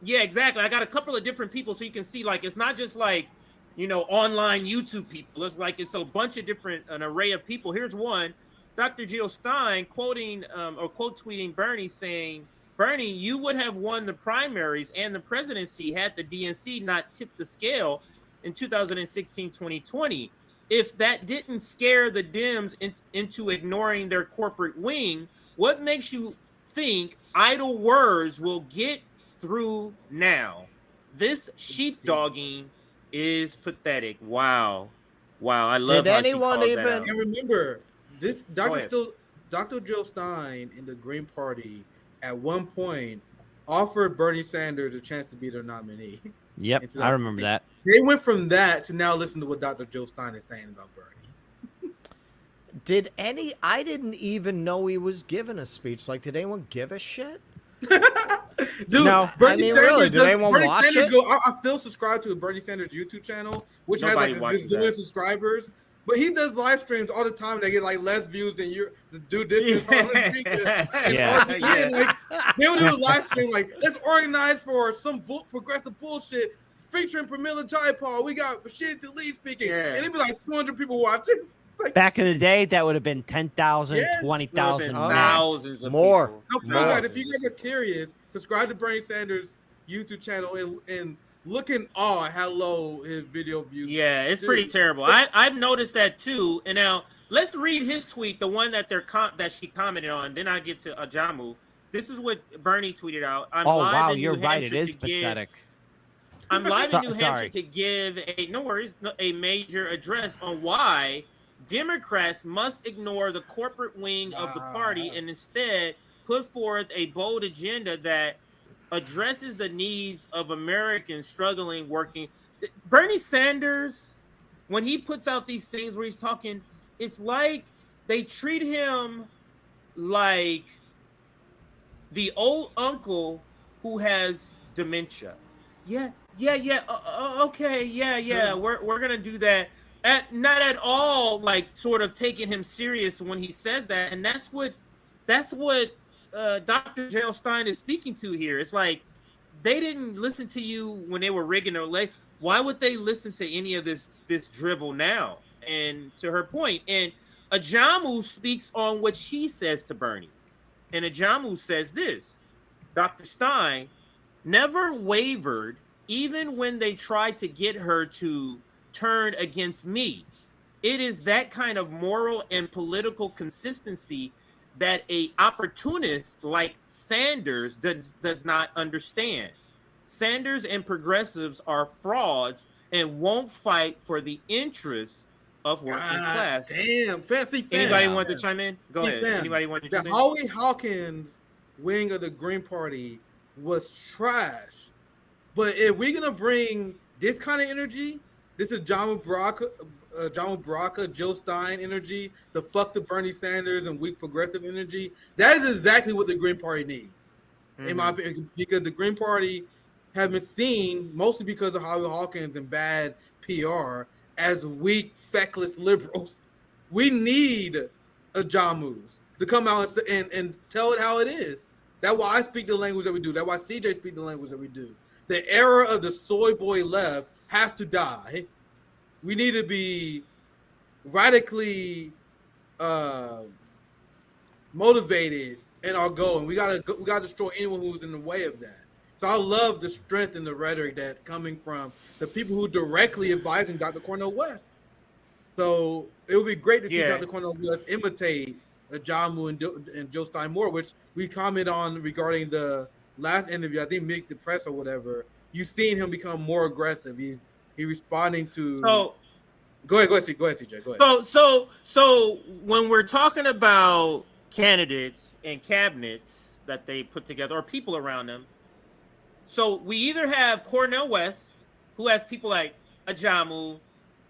yeah, exactly. I got a couple of different people so you can see, like, it's not just like, you know, online YouTube people. It's like, it's a bunch of an array of people. Here's one, Dr. Jill Stein quote tweeting Bernie saying, Bernie, you would have won the primaries and the presidency had the DNC not tipped the scale in 2016-2020. If that didn't scare the Dems into ignoring their corporate wing, what makes you think idle words will get through now? This sheepdogging is pathetic. Wow. I love Did how anyone she even that out. And remember, this Dr. Jill Stein in the Green Party at one point offered Bernie Sanders a chance to be their nominee. Yep, I remember that. They went from that to now listen to what Dr. Jill Stein is saying about Bernie. I didn't even know he was giving a speech. Like, did anyone give a shit? Dude, no. Bernie Sanders really, did anyone watch it? I still subscribe to a Bernie Sanders YouTube channel, which Nobody has like a gazillion subscribers. But he does live streams all the time. They get like less views than you do this. Yeah. He'll do a live stream like, let's organize for some progressive bullshit featuring Pramila Jayapal. We got Rashid Tlaib speaking, and it'd be like 200 people watching. Like, back in the day, that would have been 10,000, 20,000, thousands of more. people. If you guys are curious, subscribe to Bernie Sanders' YouTube channel and look in awe at how low his video views. Yeah, it's pretty terrible. I've noticed that too. And now let's read his tweet, the one that that she commented on. Then I get to Ajamu. This is what Bernie tweeted out. I'm live in New Hampshire. It is pathetic. I'm live in New Hampshire to give a major address on why Democrats must ignore the corporate wing of the party and instead put forth a bold agenda that addresses the needs of Americans struggling, working. Bernie Sanders, when he puts out these things where he's talking, it's like they treat him like the old uncle who has dementia. Okay, we're gonna do that. Not at all like sort of taking him serious when he says that, and that's what Dr. Jill Stein is speaking to here. It's like they didn't listen to you when they were rigging their leg. Why would they listen to any of this drivel now? And to her point, and Ajamu speaks on what she says to Bernie. And Ajamu says this: Dr. Stein never wavered even when they tried to get her to turn against me. It is that kind of moral and political consistency that a opportunist like Sanders does not understand. Sanders and progressives are frauds and won't fight for the interests of working class. Damn, fancy. Anybody want to chime in? Go ahead. Anybody want to chime in? The Howie Hawkins wing of the Green Party was trash. But if we're gonna bring this kind of energy, this is John Baraka, Jill Stein energy, the fuck the Bernie Sanders and weak progressive energy, that is exactly what the Green Party needs, in my opinion, because the Green Party have been seen, mostly because of Howie Hawkins and bad PR, as weak, feckless liberals. We need a Jamus to come out and tell it how it is. That's why I speak the language that we do. That's why CJ speaks the language that we do. The era of the soy boy left has to die. We need to be radically motivated in our goal, and we gotta destroy anyone who's in the way of that. So I love the strength and the rhetoric that coming from the people who directly advising Dr. Cornel West. So it would be great to see Dr. Cornel West imitate Ajamu and Jill Stein more, which we comment on regarding the last interview. I think Meet the Press or whatever. You've seen him become more aggressive. He's responding to. So go ahead, CJ. Go ahead. So when we're talking about candidates and cabinets that they put together or people around them, so we either have Cornel West, who has people like Ajamu,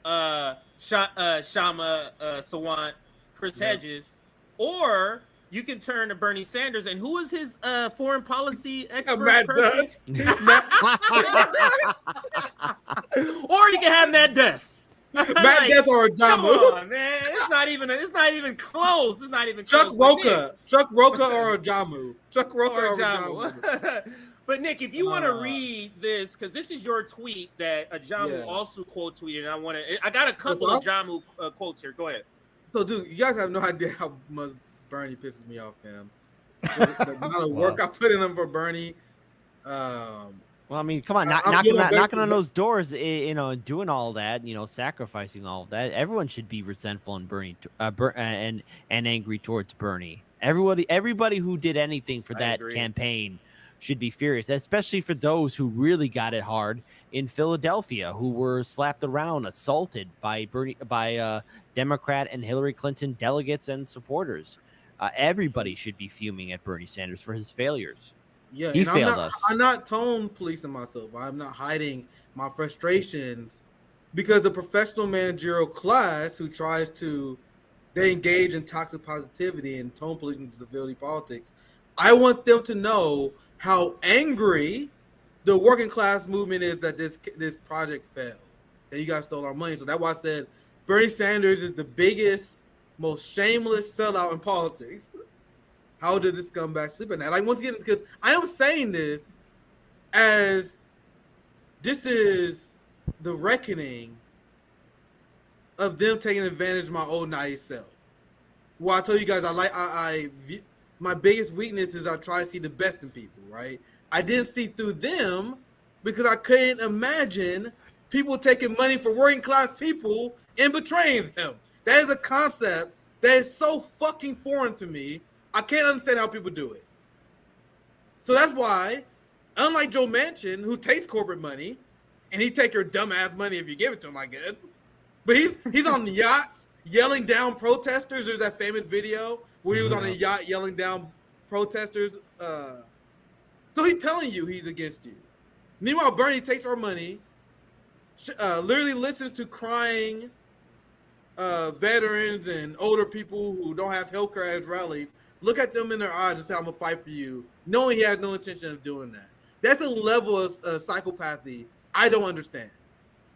Shama Sawant, Chris Hedges, or you can turn to Bernie Sanders, and who is his foreign policy expert person? Or you can have Matt Duss. Matt Duss or Ajamu. Come on, man. It's not even close. It's not even Chuck close. Chuck Rocha or Ajamu. Chuck Rocha or Ajamu. But Nick, if you want to read this, because this is your tweet that Ajamu also quote tweeted, and I got a couple of Ajamu quotes here. Go ahead. So, dude, you guys have no idea how much Bernie pisses me off, fam. The amount of work I put in him for Bernie. Well, I mean, come on, knocking on those doors, doing all that, sacrificing all of that. Everyone should be resentful and Bernie and angry towards Bernie. Everybody who did anything for that campaign should be furious, especially for those who really got it hard in Philadelphia, who were slapped around, assaulted by Democrat and Hillary Clinton delegates and supporters. Everybody should be fuming at Bernie Sanders for his failures. Yeah, he failed us. I'm not tone policing myself. I'm not hiding my frustrations because the professional managerial class who tries to, they engage in toxic positivity and tone policing civility politics. I want them to know how angry the working class movement is that this project failed, that you guys stole our money. So that's why I said Bernie Sanders is the biggest, most shameless sellout in politics. How did this scumbag sleep at night? Like, once again, because I am saying this as this is the reckoning of them taking advantage of my old naive self. Well, I told you guys, my biggest weakness is I try to see the best in people, right? I didn't see through them because I couldn't imagine people taking money for working class people and betraying them. That is a concept that is so fucking foreign to me. I can't understand how people do it. So that's why, unlike Joe Manchin, who takes corporate money, and he take your dumbass money if you give it to him, I guess. But he's on yachts yelling down protesters. There's that famous video where he was on a yacht yelling down protesters. So he's telling you he's against you. Meanwhile, Bernie takes our money, literally listens to crying veterans and older people who don't have healthcare at his rallies, look at them in their eyes and say, I'm going to fight for you, knowing he has no intention of doing that. That's a level of psychopathy I don't understand.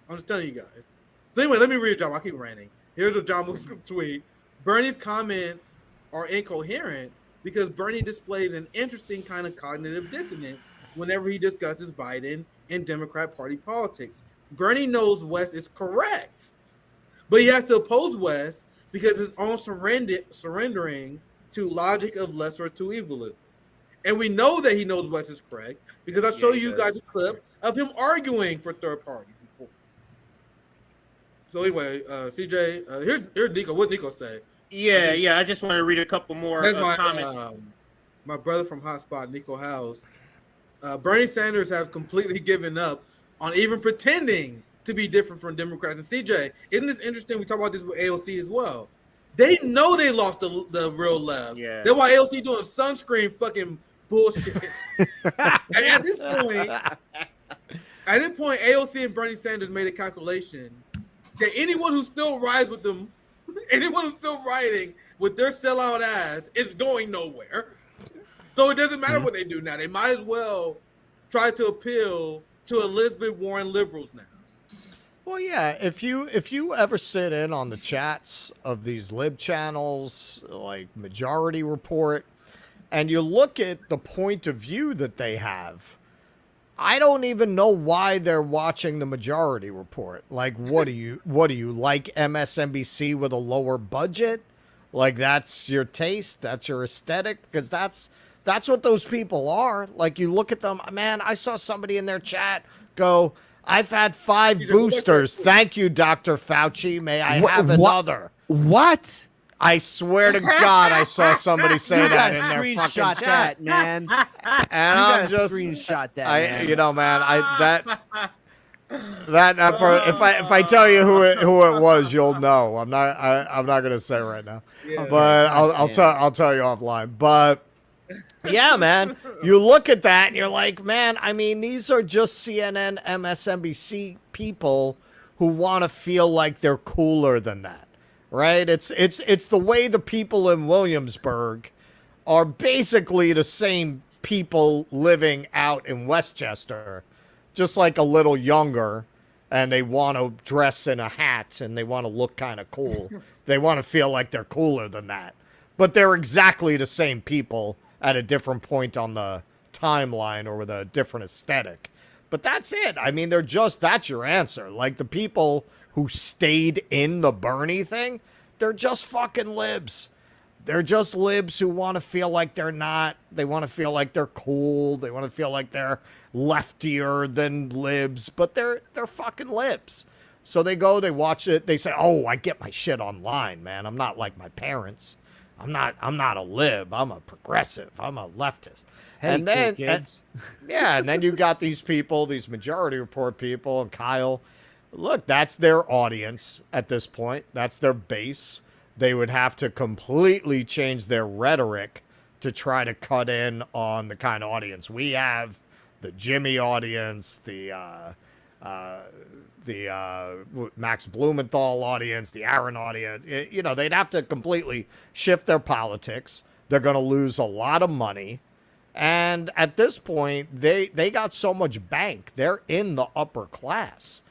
I'm just telling you guys. So anyway, let me read it, John. I keep ranting. Here's a John Moose tweet. Bernie's comments are incoherent because Bernie displays an interesting kind of cognitive dissonance whenever he discusses Biden and Democrat Party politics. Bernie knows West is correct, but he has to oppose West because his own surrendering to logic of lesser of two evilism. And we know that he knows West is correct because I show you guys a clip of him arguing for third parties before. So anyway, CJ, here's Nico. What Nico say? Yeah. I just want to read a couple more comments. My brother from Hotspot, Nico House. Bernie Sanders have completely given up on even pretending to be different from Democrats. And CJ, isn't this interesting? We talk about this with AOC as well. They know they lost the real left. Yeah. That's why AOC doing sunscreen fucking bullshit. And at this point, AOC and Bernie Sanders made a calculation that anyone who still rides with them, anyone who's still riding with their sellout ass is going nowhere. So it doesn't matter what they do now. They might as well try to appeal to Elizabeth Warren liberals now. Well, yeah, if you ever sit in on the chats of these lib channels like Majority Report, and you look at the point of view that they have, I don't even know why they're watching the Majority Report. Like, what do you like MSNBC with a lower budget? Like, that's your taste, that's your aesthetic, because that's what those people are. Like, you look at them, man, I saw somebody in their chat go, I've had 5 boosters. Thank you, Dr. Fauci. May I have another? What? I swear to God, I saw somebody say that in their fucking Screenshot chat. that, man. And I'm just screenshot that, man. You know, man, if I tell you who it was, you'll know. I'm not gonna say right now, but I'll tell you offline. But yeah, man, you look at that and you're like, man, I mean, these are just CNN, MSNBC people who want to feel like they're cooler than that, right? It's the way the people in Williamsburg are basically the same people living out in Westchester, just like a little younger, and they want to dress in a hat and they want to look kind of cool. They want to feel like they're cooler than that. But they're exactly the same people at a different point on the timeline or with a different aesthetic. But that's it. I mean, that's your answer. Like, the people who stayed in the Bernie thing, they're just fucking libs. They're just libs who want to feel like they're not. They want to feel like they're cool. They want to feel like they're leftier than libs, but they're fucking libs. So they go, they watch it, they say, oh, I get my shit online, man. I'm not like my parents. I'm not a lib. I'm a progressive. I'm a leftist. Hey, and then, kids. and then you got these people, these Majority Report people, and Kyle. Look, that's their audience at this point. That's their base. They would have to completely change their rhetoric to try to cut in on the kind of audience we have, the Jimmy audience, the Max Blumenthal audience, the Aaron audience. You know, they'd have to completely shift their politics. They're going to lose a lot of money. And at this point, they got so much bank. They're in the upper class.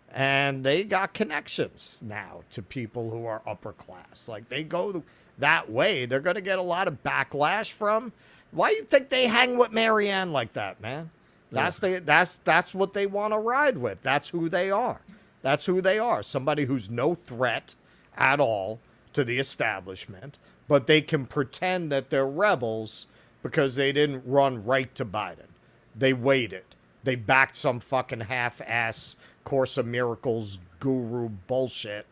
And they got connections now to people who are upper class. Like, they go that way. They're going to get a lot of backlash from. Why do you think they hang with Marianne like that, man? That's what they want to ride with. That's who they are. That's who they are. Somebody who's no threat at all to the establishment, but they can pretend that they're rebels because they didn't run right to Biden. They waited. They backed some fucking half-ass Course of Miracles guru bullshit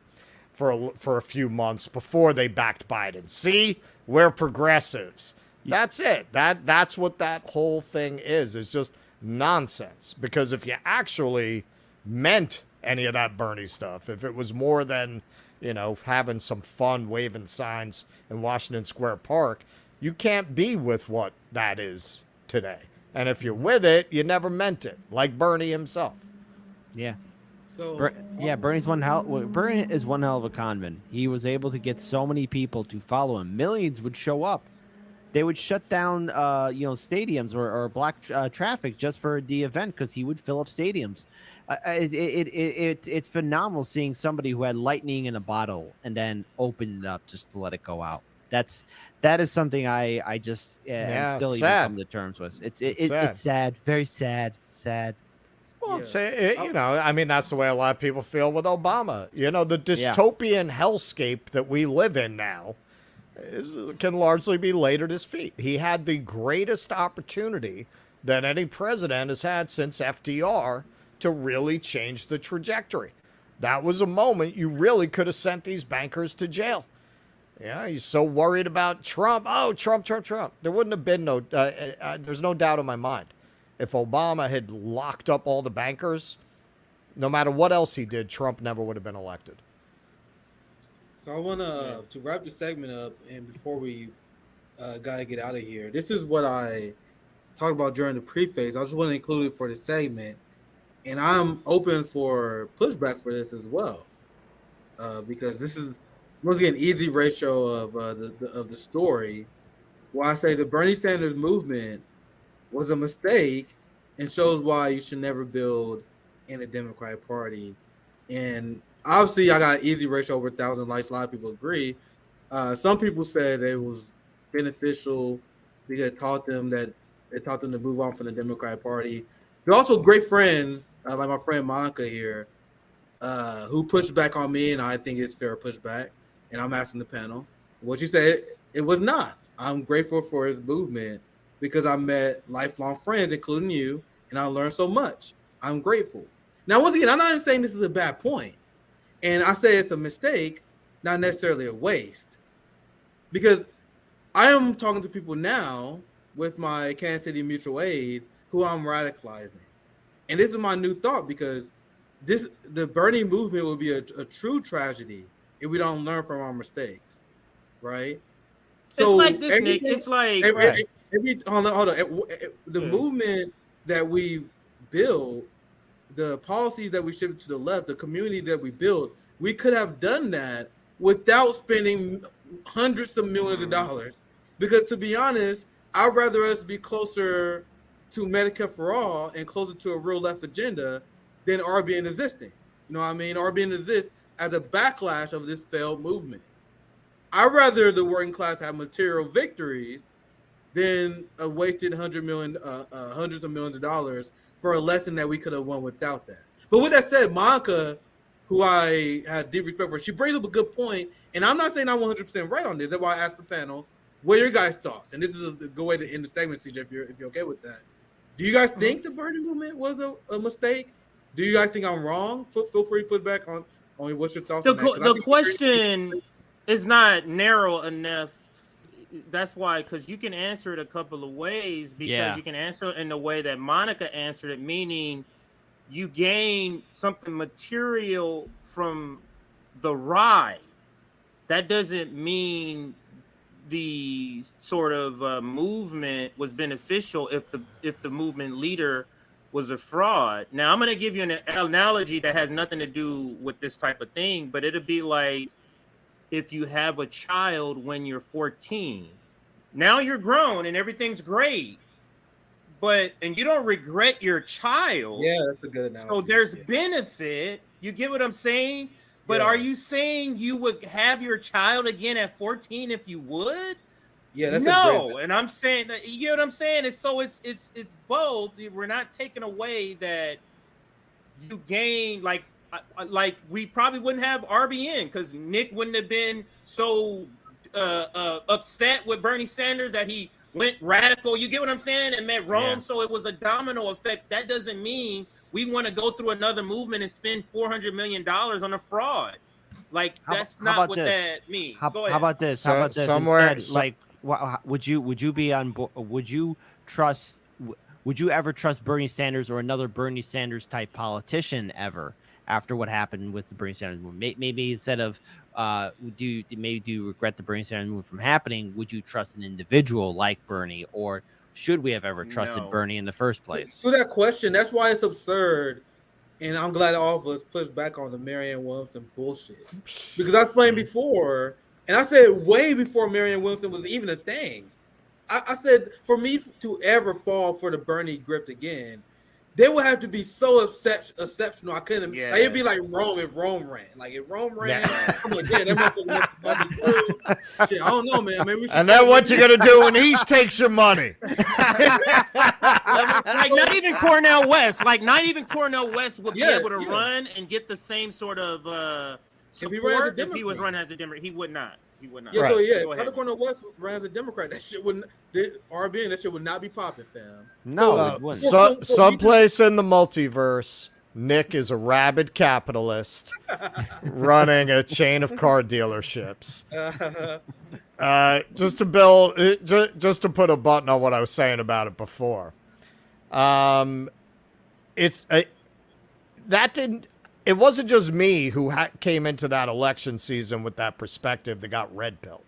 for a few months before they backed Biden. See, we're progressives. That's it. That's what that whole thing is. It's just nonsense. Because if you actually meant any of that Bernie stuff, if it was more than, you know, having some fun waving signs in Washington Square Park, You can't be with what that is today. And if you're with it, you never meant it, like Bernie himself. Yeah. So Bernie is one hell of a conman. He was able to get so many people to follow him. Millions would show up. They would shut down, stadiums or block traffic just for the event because he would fill up stadiums. It's phenomenal seeing somebody who had lightning in a bottle and then opened it up just to let it go out. That is something I just am still even coming to terms with. It's sad, very sad. Well, I mean, that's the way a lot of people feel with Obama. The dystopian hellscape that we live in now can largely be laid at his feet. He had the greatest opportunity that any president has had since FDR to really change the trajectory. That was a moment you really could have sent these bankers to jail. Yeah, he's so worried about Trump. Oh, Trump. There wouldn't have been there's no doubt in my mind. If Obama had locked up all the bankers, no matter what else he did, Trump never would have been elected. So I want to wrap the segment up, and before we got to get out of here, this is what I talked about during the preface. I just want to include it for the segment, and I'm open for pushback for this as well, because this is once again easy ratio of the story, where I say the Bernie Sanders movement was a mistake and shows why you should never build in a Democratic Party. And obviously, I got an easy ratio over 1,000 likes. A lot of people agree. Some people said it was beneficial because it taught them to move on from the Democratic Party. They're also great friends, like my friend Monica here, who pushed back on me, and I think it's fair pushback. And I'm asking the panel, what you said, it was not. I'm grateful for his movement because I met lifelong friends, including you, and I learned so much. I'm grateful. Now, once again, I'm not even saying this is a bad point. And I say it's a mistake, not necessarily a waste. Because I am talking to people now with my Kansas City Mutual Aid who I'm radicalizing. And this is my new thought, because the Bernie movement will be a true tragedy if we don't learn from our mistakes, right? So it's like this, Nick. It's like hold on. The movement that we build, the policies that we shift to the left, the community that we build, we could have done that without spending hundreds of millions of dollars. Because to be honest, I'd rather us be closer to Medicare for all and closer to a real left agenda than RBN existing. You know what I mean? RBN exists as a backlash of this failed movement. I'd rather the working class have material victories than a wasted hundreds of millions of dollars for a lesson that we could have won without that. But with that said, Monica, who I had deep respect for, she brings up a good point, and I'm not saying I'm 100% right on this. That's why I asked the panel, what are your guys' thoughts? And this is a good way to end the segment, CJ, if you're okay with that. Do you guys think the Bernie movement was a mistake? Do you guys think I'm wrong? Feel free to put back on what's your thoughts on that. The question is not narrow enough. That's why, because you can answer it a couple of ways, because you can answer it in the way that Monica answered it, meaning you gain something material from the ride. That doesn't mean the sort of movement was beneficial if the movement leader was a fraud. Now, I'm going to give you an analogy that has nothing to do with this type of thing, but it'll be like if you have a child when you're 14. Now you're grown and everything's great, and you don't regret your child. Yeah, that's a good analogy. So there's benefit. You get what I'm saying? But are you saying you would have your child again at 14 if you would? Yeah, that's no. And I'm saying, you know what I'm saying? It's both. We're not taking away that you gain, like we probably wouldn't have RBN because Nick wouldn't have been so upset with Bernie Sanders that he went radical. You get what I'm saying? And met Rome. Yeah. So it was a domino effect. That doesn't mean we want to go through another movement and spend $400 million on a fraud. Like that's not what that means. How about this? How about this? Instead, would you be on board? Would you ever trust Bernie Sanders or another Bernie Sanders type politician ever? after what happened with the Bernie Sanders movement? Maybe instead of do you regret the Bernie Sanders movement from happening? Would you trust an individual like Bernie, or should we have ever trusted Bernie in the first place? To that question, that's why it's absurd. And I'm glad all of us pushed back on the Marianne Williamson bullshit. Because I explained before, and I said way before Marianne Williamson was even a thing. I said for me to ever fall for the Bernie grift again, they would have to be so exceptional. I couldn't. Yeah. Like, it'd be like Rome if Rome ran. Like if Rome ran, I'm like, yeah, that motherfucker must be true. Shit, I don't know, man. Maybe we should. And then what you gonna do when he takes your money? Like not even Cornel West. Like not even Cornel West would be able to run and get the same sort of support if he was running as a Democrat. He would not. He would not. Yeah, right. So Cornel West ran as a Democrat. That shit wouldn't. RBN, that shit would not be popping, fam. No, it wouldn't. Someplace in the multiverse, Nick is a rabid capitalist running a chain of car dealerships. Just to put a button on what I was saying about it before. It wasn't just me who came into that election season with that perspective that got red-pilled.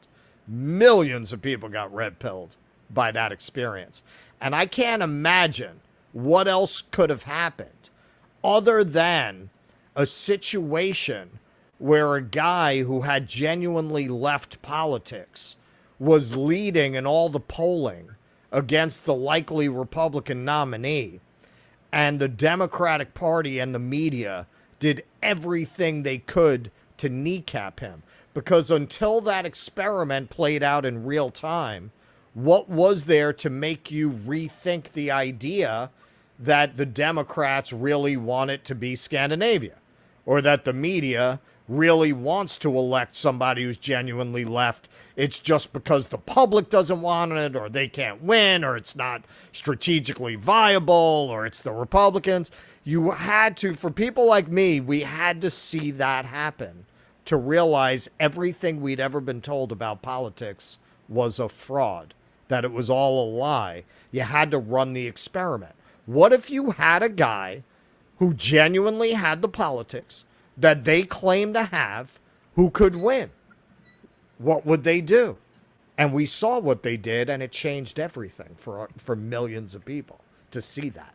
Millions of people got red-pilled by that experience. And I can't imagine what else could have happened other than a situation where a guy who had genuinely left politics was leading in all the polling against the likely Republican nominee, and the Democratic Party and the media did everything they could to kneecap him. Because until that experiment played out in real time, what was there to make you rethink the idea that the Democrats really want it to be Scandinavia, or that the media really wants to elect somebody who's genuinely left? It's just because the public doesn't want it, or they can't win, or it's not strategically viable, or it's the Republicans. You had to, for people like me, we had to see that happen to realize everything we'd ever been told about politics was a fraud, that it was all a lie. You had to run the experiment. What if you had a guy who genuinely had the politics that they claim to have, who could win? What would they do? And we saw what they did, and it changed everything for millions of people to see that.